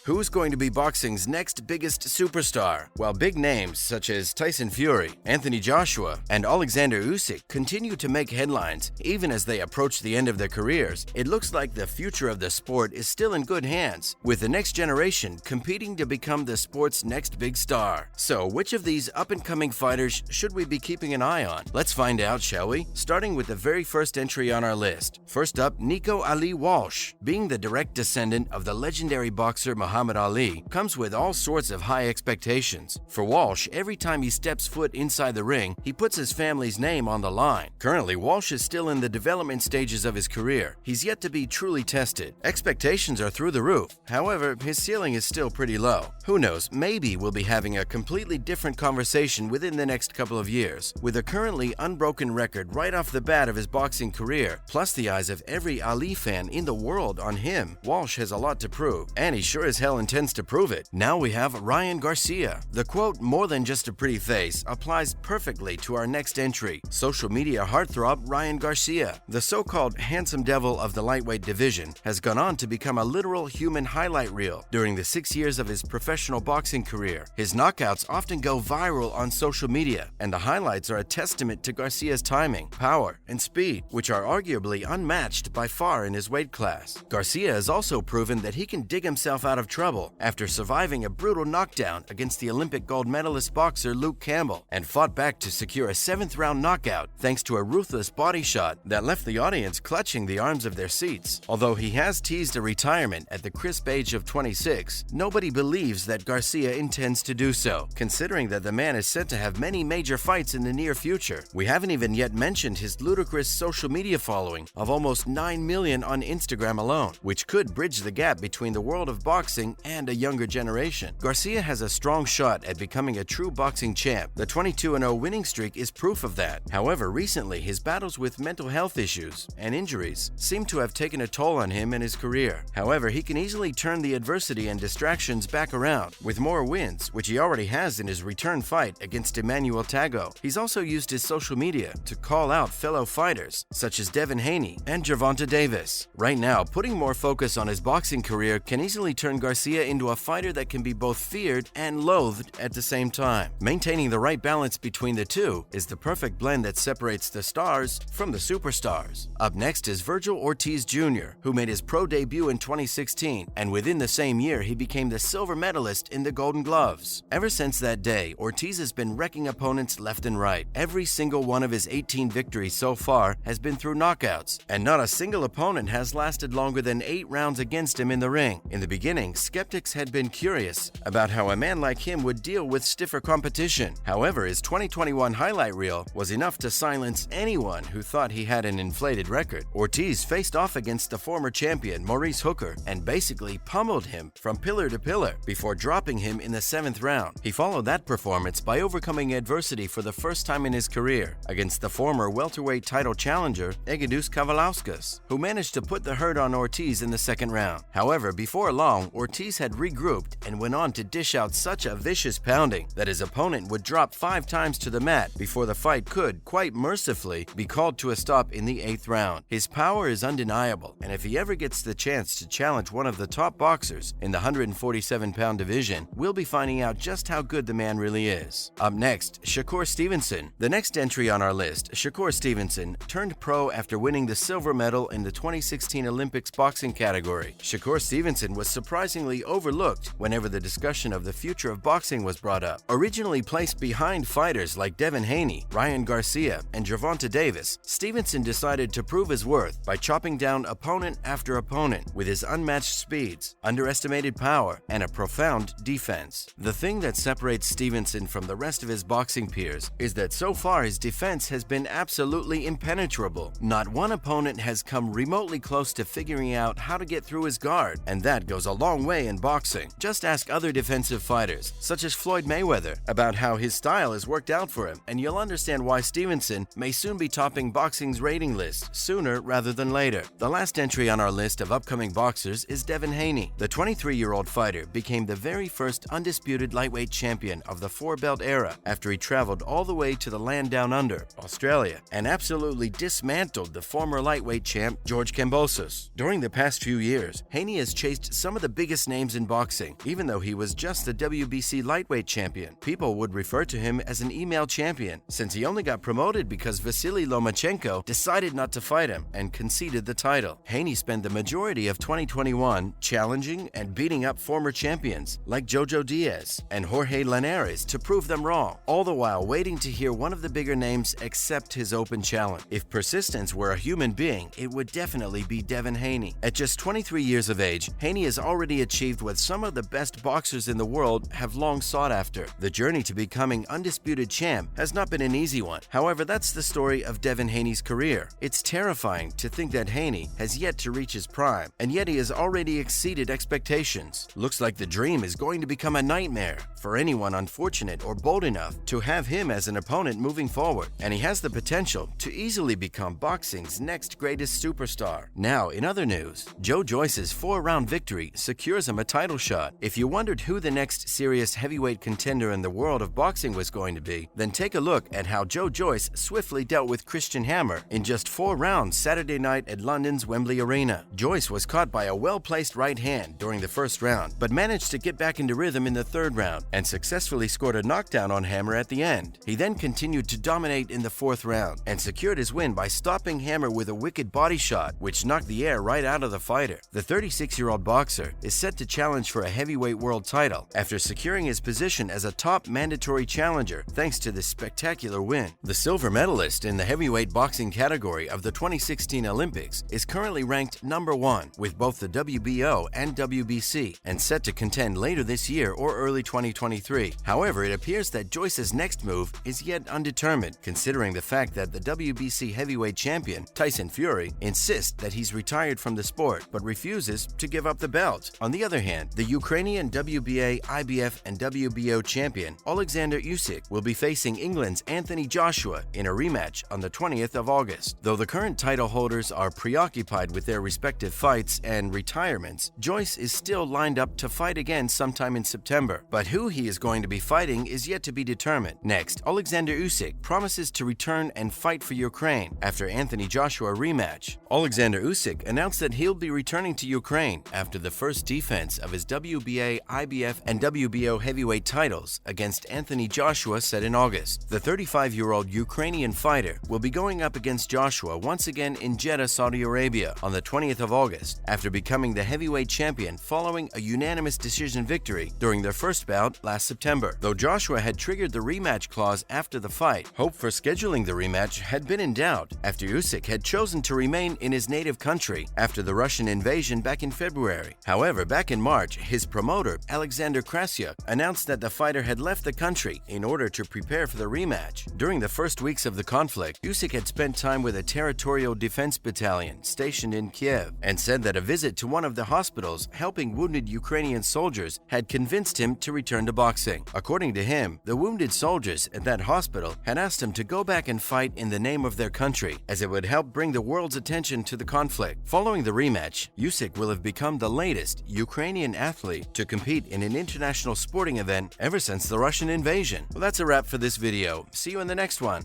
Who's going to be boxing's next biggest superstar? While big names such as Tyson Fury, Anthony Joshua, and Alexander Usyk continue to make headlines even as they approach the end of their careers, it looks like the future of the sport is still in good hands, with the next generation competing to become the sport's next big star. So, which of these up-and-coming fighters should we be keeping an eye on? Let's find out, shall we? Starting with the very first entry on our list. First up, Nico Ali Walsh. Being the direct descendant of the legendary boxer Muhammad Ali, comes with all sorts of high expectations. For Walsh, every time he steps foot inside the ring, he puts his family's name on the line. Currently, Walsh is still in the development stages of his career. He's yet to be truly tested. Expectations are through the roof. However, his ceiling is still pretty low. Who knows, maybe we'll be having a completely different conversation within the next couple of years. With a currently unbroken record right off the bat of his boxing career, plus the eyes of every Ali fan in the world on him, Walsh has a lot to prove, and he sure as hell intends to prove it. Now we have Ryan Garcia. The quote, "more than just a pretty face," applies perfectly to our next entry, social media heartthrob Ryan Garcia. The so-called handsome devil of the lightweight division has gone on to become a literal human highlight reel during the 6 years of his professional boxing career. His knockouts often go viral on social media, and the highlights are a testament to Garcia's timing, power, and speed, which are arguably unmatched by far in his weight class. Garcia has also proven that he can dig himself out of trouble after surviving a brutal knockdown against the Olympic gold medalist boxer Luke Campbell, and fought back to secure a 7th-round knockout thanks to a ruthless body shot that left the audience clutching the arms of their seats. Although he has teased a retirement at the crisp age of 26, nobody believes that Garcia intends to do so, considering that the man is set to have many major fights in the near future. We haven't even yet mentioned his ludicrous social media following of almost 9 million on Instagram alone, which could bridge the gap between the world of boxing and a younger generation. Garcia has a strong shot at becoming a true boxing champ. The 22-0 winning streak is proof of that. However, recently his battles with mental health issues and injuries seem to have taken a toll on him and his career. However, he can easily turn the adversity and distractions back around with more wins, which he already has in his return fight against Emmanuel Tago. He's also used his social media to call out fellow fighters such as Devin Haney and Gervonta Davis. Right now, putting more focus on his boxing career can easily turn Garcia into a fighter that can be both feared and loathed at the same time. Maintaining the right balance between the two is the perfect blend that separates the stars from the superstars. Up next is Virgil Ortiz Jr., who made his pro debut in 2016, and within the same year he became the silver medalist in the Golden Gloves. Ever since that day, Ortiz has been wrecking opponents left and right. Every single one of his 18 victories so far has been through knockouts, and not a single opponent has lasted longer than 8 rounds against him in the ring. In the beginning, skeptics had been curious about how a man like him would deal with stiffer competition. However, his 2021 highlight reel was enough to silence anyone who thought he had an inflated record. Ortiz faced off against the former champion Maurice Hooker and basically pummeled him from pillar to pillar before dropping him in the 7th round. He followed that performance by overcoming adversity for the first time in his career against the former welterweight title challenger Egidijus Kavalauskas, who managed to put the hurt on Ortiz in the 2nd round. However, before long, Ortiz had regrouped and went on to dish out such a vicious pounding that his opponent would drop 5 times to the mat before the fight could, quite mercifully, be called to a stop in the 8th round. His power is undeniable, and if he ever gets the chance to challenge one of the top boxers in the 147-pound division, we'll be finding out just how good the man really is. Up next, Shakur Stevenson. The next entry on our list, Shakur Stevenson, turned pro after winning the silver medal in the 2016 Olympics boxing category. Shakur Stevenson was surprisingly overlooked whenever the discussion of the future of boxing was brought up. Originally placed behind fighters like Devin Haney, Ryan Garcia, and Gervonta Davis, Stevenson decided to prove his worth by chopping down opponent after opponent with his unmatched speeds, underestimated power, and a profound defense. The thing that separates Stevenson from the rest of his boxing peers is that so far his defense has been absolutely impenetrable. Not one opponent has come remotely close to figuring out how to get through his guard, and that goes a long way in boxing. Just ask other defensive fighters, such as Floyd Mayweather, about how his style has worked out for him, and you'll understand why Stevenson may soon be topping boxing's rating list sooner rather than later. The last entry on our list of upcoming boxers is Devin Haney. The 23-year-old fighter became the very first undisputed lightweight champion of the 4-belt era after he traveled all the way to the land down under, Australia, and absolutely dismantled the former lightweight champ George Kambosos. During the past few years, Haney has chased some of the biggest biggest names in boxing, even though he was just the WBC lightweight champion. People would refer to him as an email champion, since he only got promoted because Vasily Lomachenko decided not to fight him and conceded the title. Haney spent the majority of 2021 challenging and beating up former champions like Jojo Diaz and Jorge Linares to prove them wrong, all the while waiting to hear one of the bigger names accept his open challenge. If persistence were a human being, it would definitely be Devin Haney. At just 23 years of age, Haney has already achieved what some of the best boxers in the world have long sought after. The journey to becoming undisputed champ has not been an easy one. However, that's the story of Devin Haney's career. It's terrifying to think that Haney has yet to reach his prime, and yet he has already exceeded expectations. Looks like the dream is going to become a nightmare for anyone unfortunate or bold enough to have him as an opponent moving forward, and he has the potential to easily become boxing's next greatest superstar. Now, in other news, Joe Joyce's 4-round victory secures him a title shot. If you wondered who the next serious heavyweight contender in the world of boxing was going to be, then take a look at how Joe Joyce swiftly dealt with Christian Hammer in just 4 rounds Saturday night at London's Wembley Arena. Joyce was caught by a well-placed right hand during the first round, but managed to get back into rhythm in the 3rd round and successfully scored a knockdown on Hammer at the end. He then continued to dominate in the 4th round and secured his win by stopping Hammer with a wicked body shot, which knocked the air right out of the fighter. The 36-year-old boxer is set to challenge for a heavyweight world title after securing his position as a top mandatory challenger thanks to this spectacular win. The silver medalist in the heavyweight boxing category of the 2016 Olympics is currently ranked number 1 with both the WBO and WBC and set to contend later this year or early 2023. However, it appears that Joyce's next move is yet undetermined, considering the fact that the WBC heavyweight champion, Tyson Fury, insists that he's retired from the sport but refuses to give up the belt. On the other hand, the Ukrainian WBA, IBF, and WBO champion, Alexander Usyk, will be facing England's Anthony Joshua in a rematch on the 20th of August. Though the current title holders are preoccupied with their respective fights and retirements, Joyce is still lined up to fight again sometime in September, but who he is going to be fighting is yet to be determined. Next, Alexander Usyk promises to return and fight for Ukraine after Anthony Joshua rematch. Alexander Usyk announced that he'll be returning to Ukraine after the first defense of his WBA, IBF, and WBO heavyweight titles against Anthony Joshua set in August. The 35-year-old Ukrainian fighter will be going up against Joshua once again in Jeddah, Saudi Arabia on the 20th of August after becoming the heavyweight champion following a unanimous decision victory during their first bout last September. Though Joshua had triggered the rematch clause after the fight, hope for scheduling the rematch had been in doubt after Usyk had chosen to remain in his native country after the Russian invasion back in February. However, back in March, his promoter, Alexander Krasyuk, announced that the fighter had left the country in order to prepare for the rematch. During the first weeks of the conflict, Usyk had spent time with a territorial defense battalion stationed in Kiev and said that a visit to one of the hospitals helping wounded Ukrainian soldiers had convinced him to return to boxing. According to him, the wounded soldiers at that hospital had asked him to go back and fight in the name of their country, as it would help bring the world's attention to the conflict. Following the rematch, Usyk will have become the latest Ukrainian athlete to compete in an international sporting event ever since the Russian invasion. Well, that's a wrap for this video. See you in the next one.